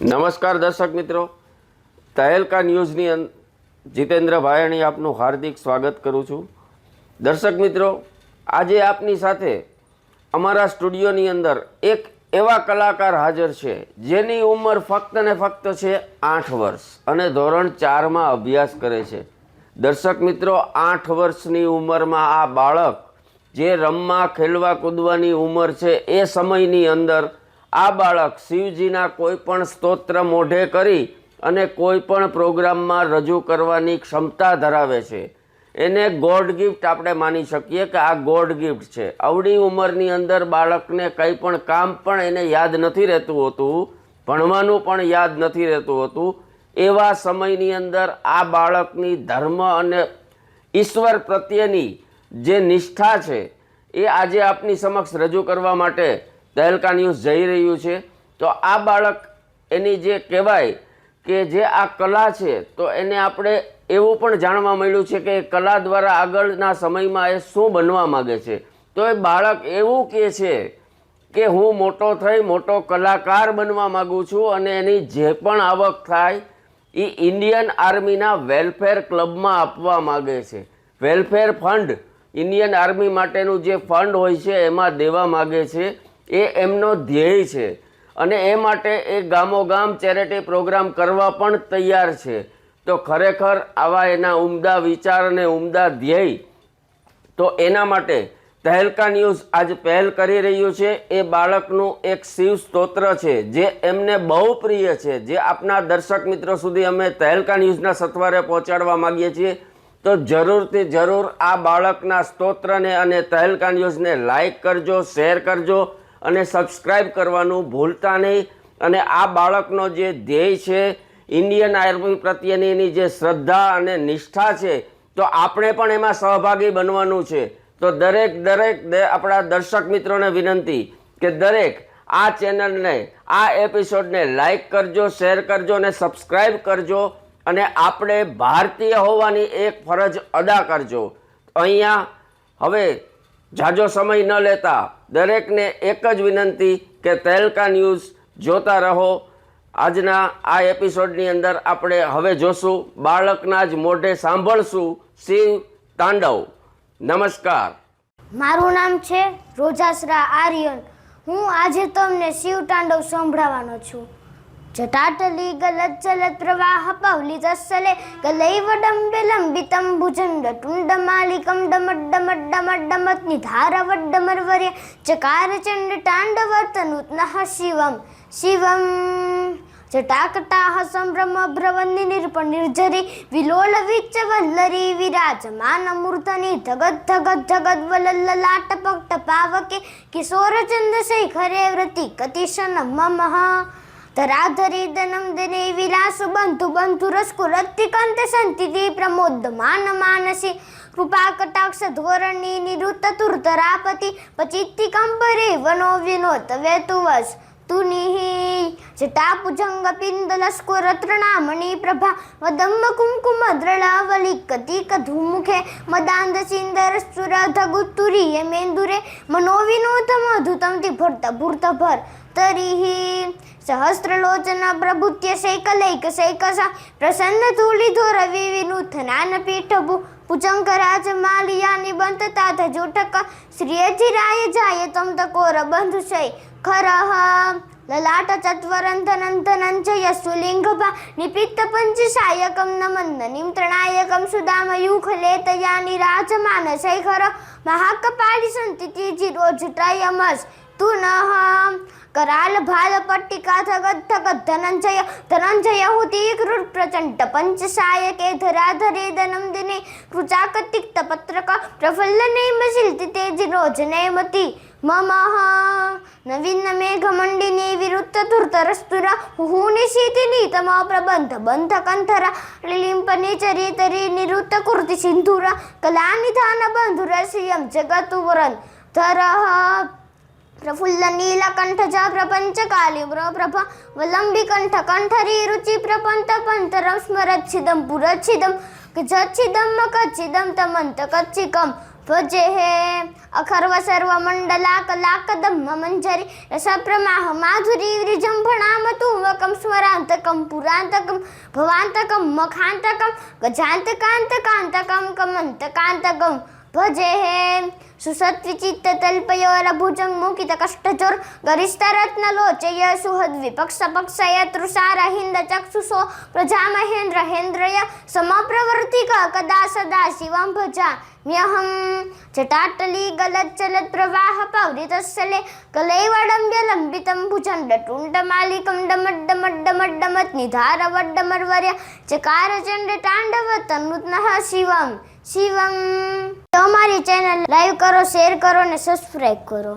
નમસ્કાર દર્શક મિત્રો, તહેલકા ન્યૂઝની જીતેન્દ્ર ભાયાણી આપનું હાર્દિક સ્વાગત કરું છું। દર્શક મિત્રો, આજે આપની સાથે અમારા સ્ટુડિયોની અંદર એક એવા કલાકાર હાજર છે જેની ઉંમર ફક્ત ને ફક્ત છે 8 વર્ષ અને ધોરણ 4માં અભ્યાસ કરે છે। દર્શક મિત્રો, 8 વર્ષની ઉંમરમાં આ બાળક જે રમવા ખેલવા કૂદવાની ઉંમર છે એ સમયની અંદર આ બાળક શિવજીના કોઈ પણ સ્તોત્ર મોઢે કરી અને કોઈ પણ પ્રોગ્રામમાં રજૂ કરવાની ક્ષમતા ધરાવે છે। એને ગોડ ગિફ્ટ આપણે માની શકીએ કે આ ગોડ ગિફ્ટ છે। આવડી ઉંમરની અંદર બાળકને કંઈ પણ કામ પણ એને યાદ નથી રહેતું હોતું, ભણવાનું પણ યાદ નથી રહેતું હોતું। એવા સમયની અંદર આ બાળકની ધર્મ અને ઈશ્વર પ્રત્યેની જે નિષ્ઠા છે એ આજે આપની સમક્ષ રજૂ કરવા માટે તહેલકા ન્યૂઝ જઈ રહ્યું છે। તો આ બાળક એની જે કહેવાય કે જે આ કલા છે તો એને આપણે એવું પણ જાણવા મળ્યું છે કે કલા દ્વારા આગળના સમયમાં એ શું બનવા માગે છે। તો એ બાળક એવું કહે છે કે હું મોટો થઈ મોટો કલાકાર બનવા માગું છું અને એની જે પણ આવક થાય એ ઇન્ડિયન આર્મીના વેલફેર ક્લબમાં આપવા માગે છે। વેલફેર ફંડ, ઇન્ડિયન આર્મી માટેનું જે ફંડ હોય છે એમાં દેવા માગે છે। એ એમનો ધ્યેય છે અને એ માટે એ ગામોગામ ચેરિટી પ્રોગ્રામ કરવા પણ તૈયાર છે। તો ખરેખર આવા એના ઉમદા વિચાર અને ઉમદા ધ્યેય, તો એના માટે તહેલકા ન્યૂઝ આજ પહેલ કરી રહ્યું છે। એ બાળકનું એક શિવ સ્તોત્ર છે જે એમને બહુ પ્રિય છે, જે આપના દર્શક મિત્રો સુધી અમે તહેલકા ન્યૂઝના સથવારે પહોંચાડવા માગીએ છીએ। તો જરૂરથી જરૂર આ બાળકના સ્તોત્રને અને તહેલકા ન્યૂઝને લાઈક કરજો, શેર કરજો અને સબસ્ક્રાઈબ કરવાનું ભૂલતા નહીં। અને આ બાળકનો જે ધ્યેય છે, ઇન્ડિયન આર્મી પ્રત્યેની એની જે શ્રદ્ધા અને નિષ્ઠા છે, તો આપણે પણ એમાં સહભાગી બનવાનું છે। તો દરેક આપણા દર્શક મિત્રોને વિનંતી કે દરેક આ ચેનલને, આ એપિસોડને લાઈક કરજો, શેર કરજો અને સબસ્ક્રાઈબ કરજો અને આપણે ભારતીય હોવાની એક ફરજ અદા કરજો। અહીંયા હવે ઝાઝો સમય ન લેતા દરેકને એક જ વિનંતી કે તહેલકા ન્યૂઝ જોતા રહો। આજના આ એપિસોડની અંદર આપણે હવે જોશું, બાળકના જ મોઢે સાંભળશું શિવ તાંડવ। નમસ્કાર। મારું નામ છે રોજાસરા આર્યન। હું આજે તમને શિવ તાંડવ સંભળાવવાનો છું। જટાટલી ગલત જલત પ્રવાહ પવલી જસલે ગલૈવડંબે લંબિતમ ભુજંડ ટુંડમાલિકમ ડમટ ડમટ ડમટ ડમટ નિધારવડ્ડમરવર્ય ચકાર ચંડ તાંડવર્તનુત્નઃ શિવમ શિવમ જટાકટાહ સંભ્રમ ભ્રવન્નિ નિર્પ નિર્જરી વિલોલ વિચ્ચ વલ્લરી વિરાજમાન મૂર્ધની ધગત ધગત ધગત વલલ્લાટ પક્ટ પાવકે કિશોરચંદ શેખરે વ્રતિ કતિશન મમઃ ધરાધરી દનમ દિને વિલાસુ બંધુ બંધુ રસકુરત્તિ કંતે સંતિથી પ્રમોદમાન માનસી કૃપા કટાક્ષ ધોરણી નિરુત તુર્ધરાપતિ પચિત્તિ કંબરે વનો વિનોત વેતુવશ તુનિહિ જટાપુજંગ પિંદલસ્કો રત્રણામણી પ્રભા વદમ્મ કુંકુમ દ્રળાવલિકતિક ધૂમુખે મદાંધ સિંદર સુરધગુતુરીય મેન્દુરે મનોવિનોદ મધુતમ તિભર્ત ભૂર્ત ભર તરીહિ સહસ્રલોચન પ્રભુત્ય શૈકલૈક શૈકસા પ્રસન્ન ધૂલિધોર વિવિનુથનાન પીઠભુ પુચંકરાજ માલિયા નિબંધ તાધ જોટક શ્રીયધિરાય જાય તમ તકોર બંધુશય ખરહ લલાટ ચત્વરંધનંધનંજય સુલિંગભા નિપિત્ત પંચસાયકમ નમંદનિમ ત્રણાયકમ સુદામયુખલેતયાનિ રાજમાન શૈખર મહાકપાળી સંતિતિ જીરોજટાયમસ તુનઃ कराल भाल पट्टिका धगत धगत धनंजय धनंजय हुति क्रूर प्रचंड पंचसाय के धराधरे दनम दिने कृचाकतिक्त पत्रक प्रफुल्ल नेमशिल्ति तेज रोजने मति ममः नवीन मेघमंडिनी विरुत्त धुर्तरस्तुर हुहुनिशीति नीतम प्रबंध बंध कंथर लिलिंपने चरितरी निरुत्त कुर्ति सिंधुर कलानिधान बंधुर श्रियम जगतुवरन धरः प्रफुल्ल नीलकंठ प्रपंच कालिब्र प्रभ वलंबी कंठ कंठरी रुचि प्रपंत पंतरम स्मरच्छिदम पुरच्छिदम कच्छिदम कच्छिदम तमंत कच्छिकम ભજે હે અખર્વ સર્વ મંડલાકલાકદમ મંજરી રસપ્રમાહ માધુરી વિજૃંભણામતું વકમ સ્વરાંતકમ પુરાંતકમ ભવાંતકમ મખાંતકમ ગજાંતકાંતકાંતકમ કમંતકાંતકમ ભજે હે સુસત્વિચિત્ત તલ્પયોરભુજંગ મુકિત કષ્ટજોર ગરિષ્ઠ રત્નલોચય સુહદ વિપક્ષ પક્ષય તૃષાર હિંદ ચક્ષુષો પ્રજા મહેન્દ્ર હેન્દ્રય સમપ્રવર્તિક કદા સદા શિવમ ભજા મ્યહમ જટાટલી ગલચ્ચલત પ્રવાહ પૌરિતસ્સલે કલૈવડમ્ય લંબિતમ ભુજંડ ટુંડ માલિકમ ડમડ્ડમડ્ડમડ્ડમત નિધારવડ્ડમર્વર્ય ચકાર ચંડ તાંડવ તનુત્નઃ શિવમ શિવમ. અમારી ચેનલ લાઈક કરો, શેર કરો અને સબસ્ક્રાઈબ કરો.